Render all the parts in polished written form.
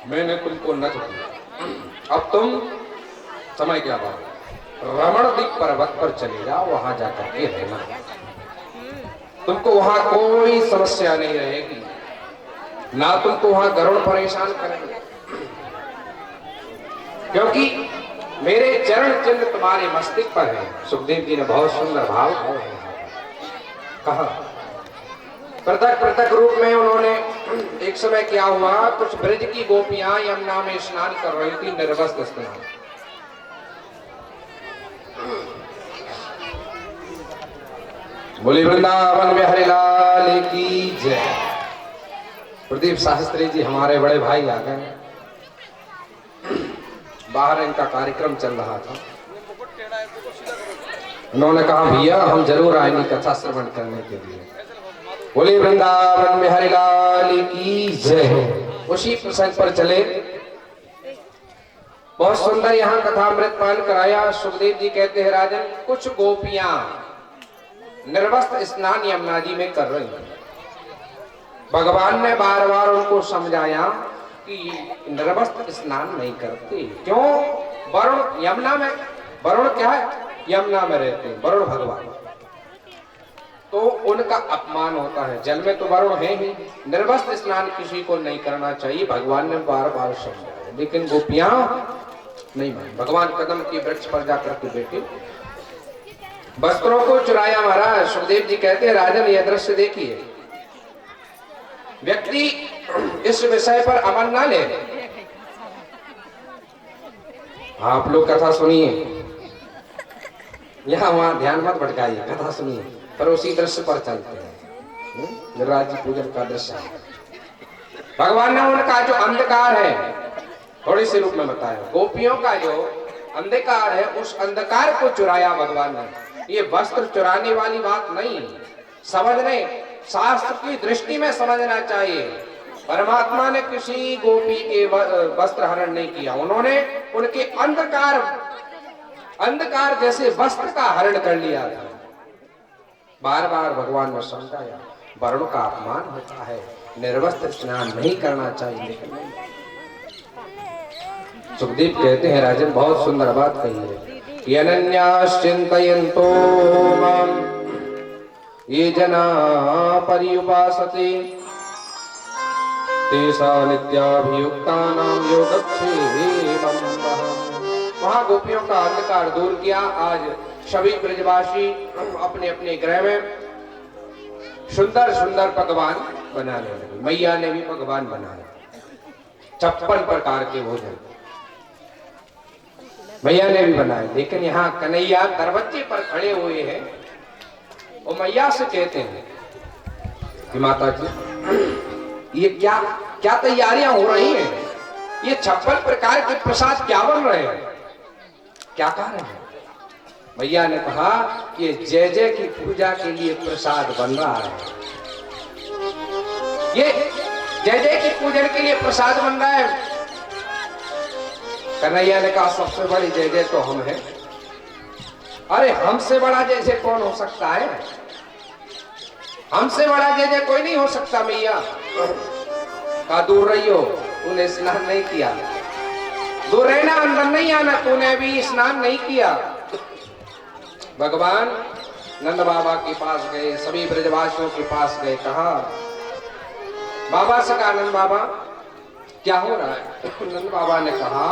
मैंने तुमको नच दिया, अब तुम समय क्या बात, रमणदीप पर्वत पर चले जाओ, वहां जाकर के रहना, तुमको वहां कोई समस्या नहीं रहेगी, ना तुमको वहां गरुड़ परेशान करेंगे, क्योंकि मेरे चरण चिन्ह तुम्हारे मस्तिष्क पर है। सुखदेव जी ने बहुत सुंदर भाव कहा। पृथक पृथक रूप में उन्होंने, एक समय क्या हुआ, कुछ ब्रज की गोपियां यमुना में स्नान कर रही थी, निर्वस्त्र स्नान। बोली वृंदावन में हरिलाल की जय। प्रदीप शास्त्री जी हमारे बड़े भाई आ गए, बाहर इनका कार्यक्रम चल रहा था, उन्होंने कहा भैया हम जरूर आएंगे कथा श्रवण करने के लिए। बोले वृंदावन में हरिलाल की जय। उसी प्रसंग पर चले, बहुत सुंदर यहाँ कथा अमृत पान कराया। सुखदेव जी कहते हैं राजन, कुछ गोपियां निर्वस्त्र स्नान यमुना जी में कर रही हैं। भगवान ने बार बार उनको समझाया कि निर्वस्त्र स्नान नहीं करते, क्यों? वरुण यमुना में, वरुण क्या है, यमुना में रहते हैं, वरुण भगवान, तो उनका अपमान होता है। जल में तो वरुण है ही, निर्वस्त्र स्नान किसी को नहीं करना चाहिए, भगवान ने बार बार समझाया, लेकिन गोपियां नहीं मानी। भगवान कदम के वृक्ष पर जाकर के बैठे, वस्त्रों को चुराया महाराज। सुखदेव जी कहते हैं राजन यह दृश्य देखिए, व्यक्ति इस विषय पर अमल ना ले। आप लोग कथा सुनिए, यहाँ वहां ध्यान मत भटकाइए, कथा सुनिए, पर उसी दृश्य पर चलते हैं। गिरिराज जी पूजन का दृश्य, भगवान ने उनका जो अंधकार है थोड़ी से रूप में बताया, गोपियों का जो अंधकार है उस अंधकार को चुराया भगवान ने। ये वस्त्र चुराने वाली बात नहीं, समझने, शास्त्र की दृष्टि में समझना चाहिए। परमात्मा ने किसी गोपी के वस्त्र हरण नहीं किया, उन्होंने उनके अंधकार जैसे वस्त्र का हरण कर लिया था। बार बार भगवान ने समझाया, वरुण का अपमान होता है, निर्वस्त्र स्नान नहीं करना चाहिए, लेकिन नहीं। सुखदेव कहते हैं राजन बहुत सुंदर बात कही है, यनन्याश्चिन्तयन्तो मां ये जना पर्युपासते तेषा नित्याभियुक्तानां योगक्षेमं वहम्। वहाँ गोपियों का अंधकार दूर किया। आज सभी ब्रजवासी अपने अपने गृह में सुंदर सुंदर पकवान बनाने लगे। मैया ने भी पकवान बनाए, 56 प्रकार के भोजन मैया ने भी बनाए। लेकिन यहाँ कन्हैया दरवाजे पर खड़े हुए हैं, वो मैया से कहते हैं कि माता जी ये क्या क्या तैयारियां हो रही हैं, ये 56 प्रकार के प्रसाद क्या बन रहे हैं, क्या कारण है? मैया ने कहा कि जय जय की पूजा के लिए प्रसाद बन रहा है, ये जय जय की पूजन के लिए प्रसाद बन रहा है। कन्हैया ने कहा सबसे बड़ी जय जय तो हम हैं। अरे हमसे बड़ा जय जय कौन हो सकता है? हमसे बड़ा जय जय कोई नहीं हो सकता। मैया कहा दूर रहियो, तूने स्नान नहीं किया, दूर रहना, अंदर नहीं आना, तूने अभी स्नान नहीं किया। भगवान नंद बाबा के पास गए, सभी ब्रजवासियों के पास गए, कहा बाबा से कहा नंद बाबा क्या हो रहा है? नंद बाबा ने कहा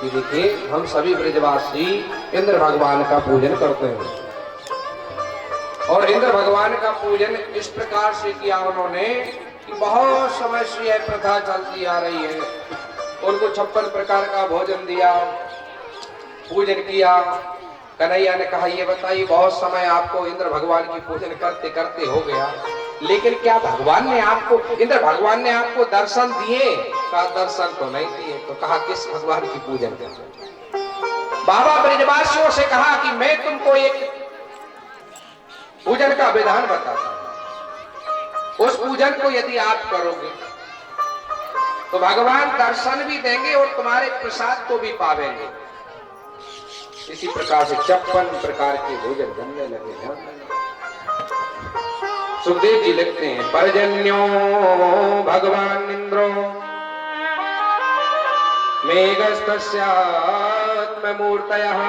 कि देखिए हम सभी ब्रजवासी इंद्र भगवान का पूजन करते हैं, और इंद्र भगवान का पूजन इस प्रकार से किया उन्होंने कि बहुत समय से यह प्रथा चलती आ रही है। उनको 56 प्रकार का भोजन दिया, पूजन किया। कन्हैया ने कहा ये बताइए बहुत समय आपको इंद्र भगवान की पूजन करते करते हो गया, लेकिन क्या भगवान ने आपको, इंद्र भगवान ने आपको दर्शन दिए? कहा दर्शन तो नहीं दिए। तो कहा किस भगवान की पूजन करते? बाबा ब्रजवासियों से कहा कि मैं तुमको एक पूजन का विधान बताता हूं, उस पूजन को यदि आप करोगे तो भगवान दर्शन भी देंगे और तुम्हारे प्रसाद को भी पावेंगे। इसी प्रकार से 56 प्रकार के भोजन बनने लगे। सुखदेव जी लिखते हैं, पर्जन्यो भगवान इंद्रो मेघस्तस्यात्ममूर्तयः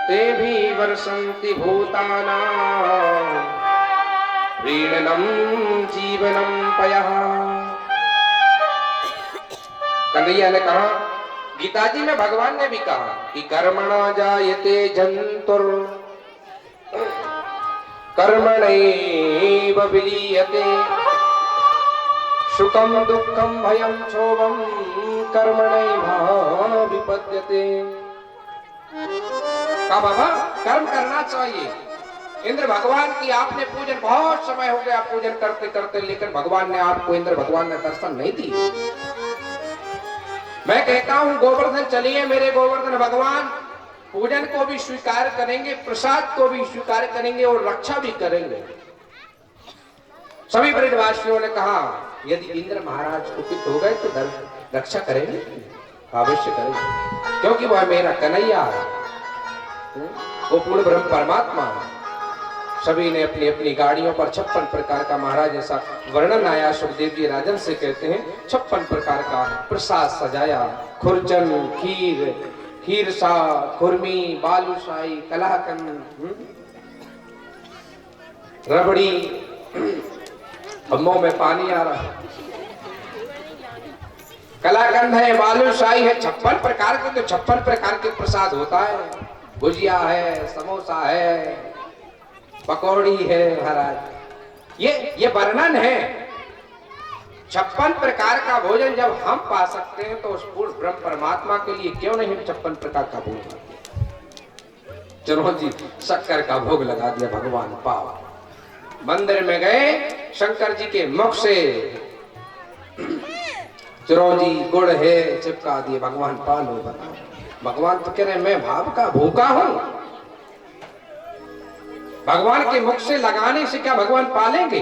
ते भी वर्षन्ति भूतानां प्रीणनं जीवनं पयः। कन्हैया ने कहा, गीता जी में भगवान ने भी कहा कि कर्मणा जायते जंतुर कर्मणैव विलीयते सुखम दुखम भयम क्षोभम कर्मणैवाभिपद्यते। कहा बाबा कर्म करना चाहिए। इंद्र भगवान की आपने पूजन, बहुत समय हो गया पूजन करते करते, लेकिन भगवान ने आपको, इंद्र भगवान ने दर्शन नहीं दी। मैं कहता हूं गोवर्धन चलिए मेरे गोवर्धन भगवान, पूजन को भी स्वीकार करेंगे, प्रसाद को भी स्वीकार करेंगे और रक्षा भी करेंगे। सभी ब्रजवासियों ने कहा यदि इंद्र महाराज कुपित हो गए तो रक्षा करेंगे, अवश्य करेंगे, क्योंकि वह मेरा कन्हैया है, वो पूर्ण ब्रह्म परमात्मा है। सभी ने अपनी अपनी गाड़ियों पर 56 प्रकार का, महाराज ऐसा वर्णन आया, सुखदेव जी राजन से कहते हैं 56 प्रकार का प्रसाद सजाया। खुरचन, खीर, खीरसा, खुरमी, बालूशाही, कलाकंद, रबड़ी, अब मुंह में पानी आ रहा है। कलाकंद है, बालूशाही है, 56 प्रकार के, तो 56 प्रकार के प्रसाद होता है। भुजिया है, समोसा है, पकौड़ी है महाराज। ये वर्णन है। 56 प्रकार का भोजन जब हम पा सकते हैं तो उस पूर्ण ब्रह्म परमात्मा के लिए क्यों नहीं 56 प्रकार का भोजन। चलो जी, शक्कर का भोग लगा दिया, भगवान पाव। मंदिर में गए, शंकर जी के मुख से चिरौंजी गुड़ है चिपका दिए, भगवान पालो बना। भगवान तो कह रहे मैं भाव का भूखा हूं। भगवान के मुख से लगाने से क्या भगवान पालेंगे?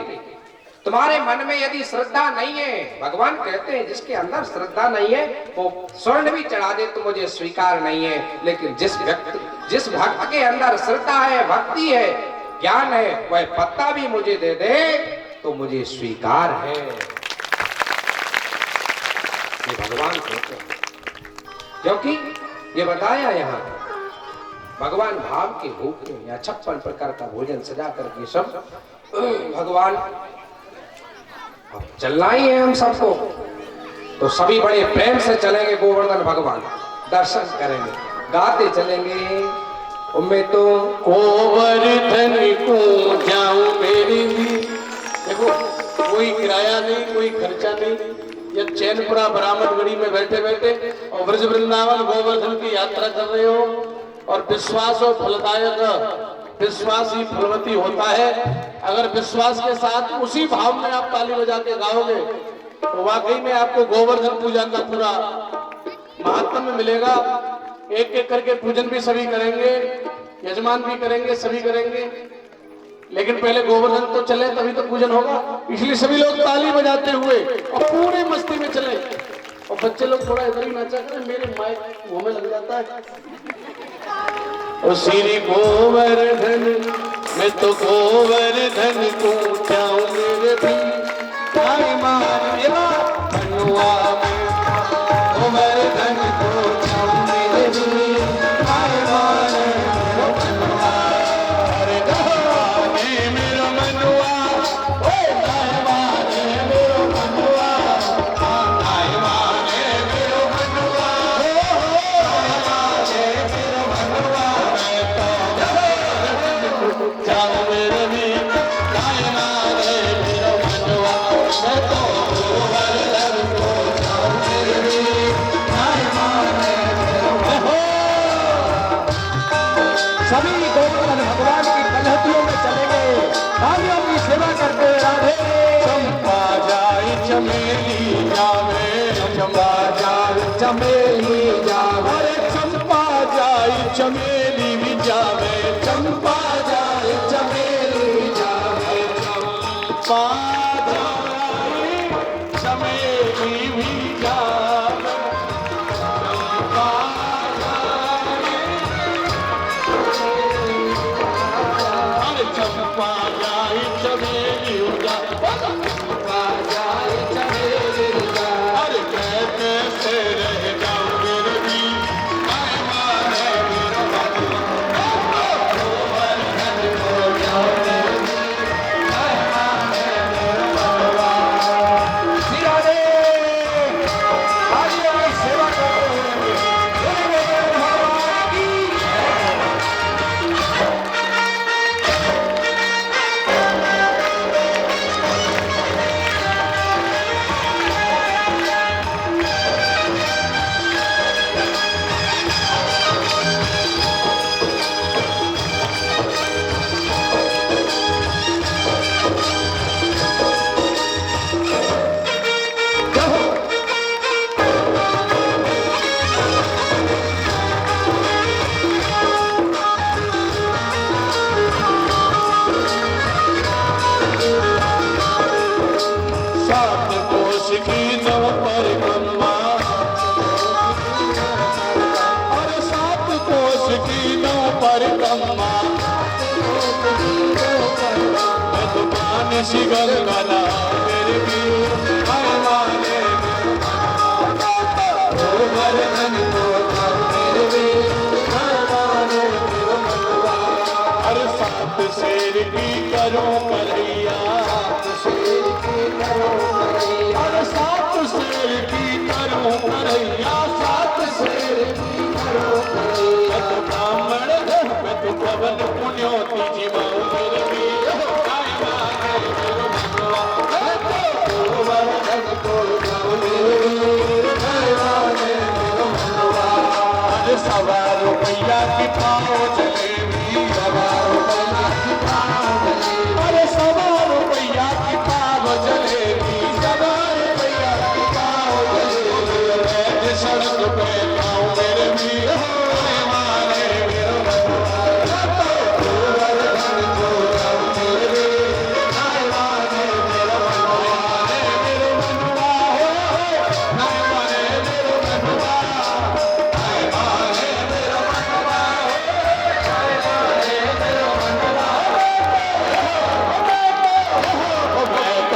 तुम्हारे मन में यदि श्रद्धा नहीं है, भगवान कहते हैं जिसके अंदर श्रद्धा नहीं है वो स्वर्ण भी चढ़ा दे तो मुझे स्वीकार नहीं है, लेकिन जिस भक्त के अंदर श्रद्धा है, भक्ति है, ज्ञान है, वह पत्ता भी मुझे दे दे तो मुझे स्वीकार है। ये भगवान कहते हैं, क्योंकि ये बताया यहाँ भगवान भाव के भूखे या 56 प्रकार का भोजन सजा करके सब भगवान चलना ही है हम सबको, तो सभी बड़े प्रेम से चलेंगे गोवर्धन भगवान, दर्शन करेंगे, गाते चलेंगे। मैं तो गोवर्धन को जाऊं मेरी, देखो कोई किराया नहीं, कोई खर्चा नहीं, या चैनपुरा बरामदगढ़ी में बैठे बैठे और ब्रज वृंदावन गोवर्धन की यात्रा कर रहे हो, और विश्वास और फलदायक, विश्वास ही फलवती होता है। अगर विश्वास के साथ उसी भाव में आप ताली बजा के गाओगे तो वाकई में आपको गोवर्धन पूजा का पूरा महात्म्य मिलेगा। एक एक करके पूजन भी सभी करेंगे, यजमान भी करेंगे, सभी करेंगे, लेकिन पहले गोवर्धन तो चले तभी तो पूजन होगा। इसलिए सभी लोग ताली बजाते हुए और पूरे मस्ती में चले, और बच्चे लोग थोड़ा इधर ही नाचा करें, मेरे माइक मुंह में लग जाता है। श्री गोवर्धन मैं तो गोवर्धन को जाऊं मेरे भी मनुआ में, गोवर्धन को जाऊं मेरे भी मेरा मनुआ, सभी गोवर्धन भगवान की कलहतियों में चलेंगे, भाइयों की सेवा करते राधे। चंपा जाए चमेली जावे, चंपा जाए चमेली जावे, चंपा जाए चमेली भी जावे, चंपा जाए चमेली जावे, चंपा जाए चमेली भी जावे, चंपा जाए चमेली जा, चंपा जाए चमेली जा, अरे कहते निशी गंगा नाम मेरे वीर हाय माने गोवर्धन को धाम मेरे वीर हाय माने अरे सात शेर की करो कन्हैया शेर की करो कन्हैया अरे सात शेर की करो कन्हैया सात शेर की करो कन्हैया ब्राह्मण मैं तो पवन पुण्योति जीवाओ मेरे वीर हाय माने गोवर्धन को धाम मेरे वीर हाय माने अरे सवा रुपया की पाओ जलेबी सवा रुपया की पाओ जलेबी अरे सवा रुपया की पाओ जलेबी सवा रुपया की पाओ जलेबी सड़क पे पाओ मेरे वीर हाय माने गोवर्धन को धाम मेरे वीर हाय माने मेरे मनवा हो हाय माने मेरे मनवा हाय माने मेरे मनवा मैं तो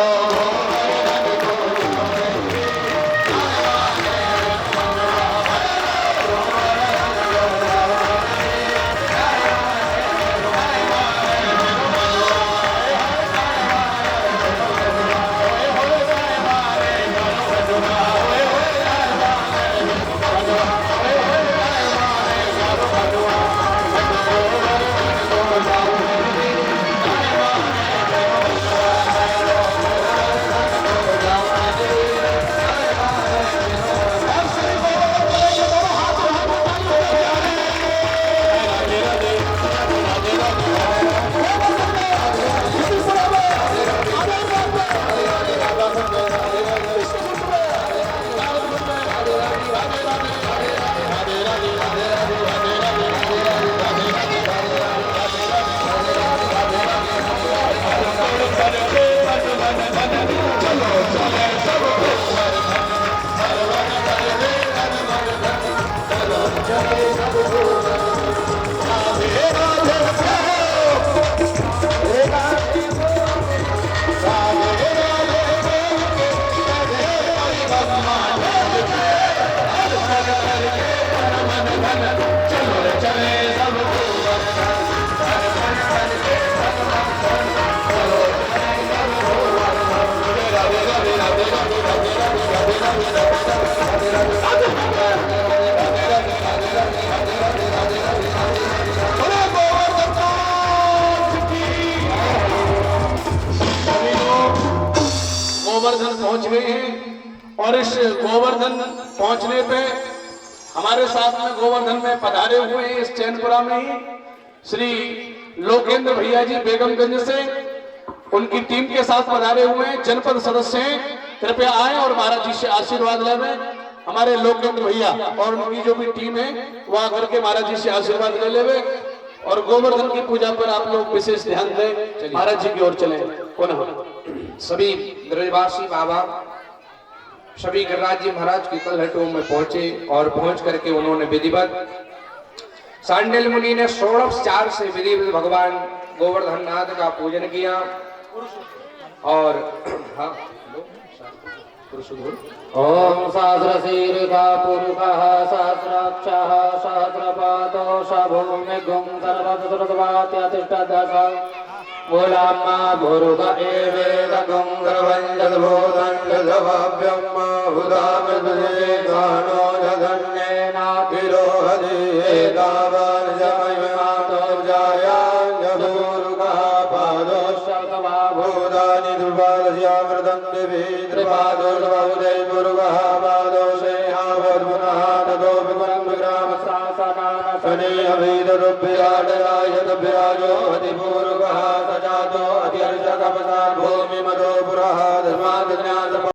गोवर्धन पहुंच गए हैं और इस गोवर्धन पहुंचने पे हमारे साथ में गोवर्धन में पधारे हुए हैं इस चैनपुरा में ही श्री लोकेंद्र भैया जी बेगमगंज से उनकी टीम के साथ पधारे हुए हैं जनपद सदस्य हैं कृपया आए और महाराज जी से आशीर्वाद लेवे हमारे लोकेंद्र भैया और उनकी जो भी टीम है वो आकर के महाराज जी से आशीर्वाद ले लेवे और गोवर्धन की पूजा पर आप लोग विशेष ध्यान दें महाराज जी की ओर चले पुनः सभी ब्रजवासी बाबा सभी गिरिराज जी महाराज की कलहटों में पहुंचे और पहुंच करके उन्होंने विधिवत सांडिल मुनि ने षोडशोपचार से विधिवत भगवान गोवर्धन नाथ का पूजन किया और हाँ ओम सहस्रशीर्षा पुरुषः सहस्राक्षः सहस्रपादो सभूमि गुं सर्वसुरद्वात्यतिष्ठदश मूलाम्मा भूरुग एवेद गुं सर्वञ्जद्भूतञ्जद्भव्यम् हुदामृतदे गानो जगन्नेनातिरोहदे एतावान् जयमातोर्जायाञ्जभूरुगः पादो शब्दवा भूतानि दुर्बालस्यामृतं दिवि त्रिपादोर्बहुदय भूरुगः पादो शेहावद्पुनः ततो विपुलं विग्रामशासनान् शनेऽभीदरुभ्याडराय तभ्याजो हतिभूरुगः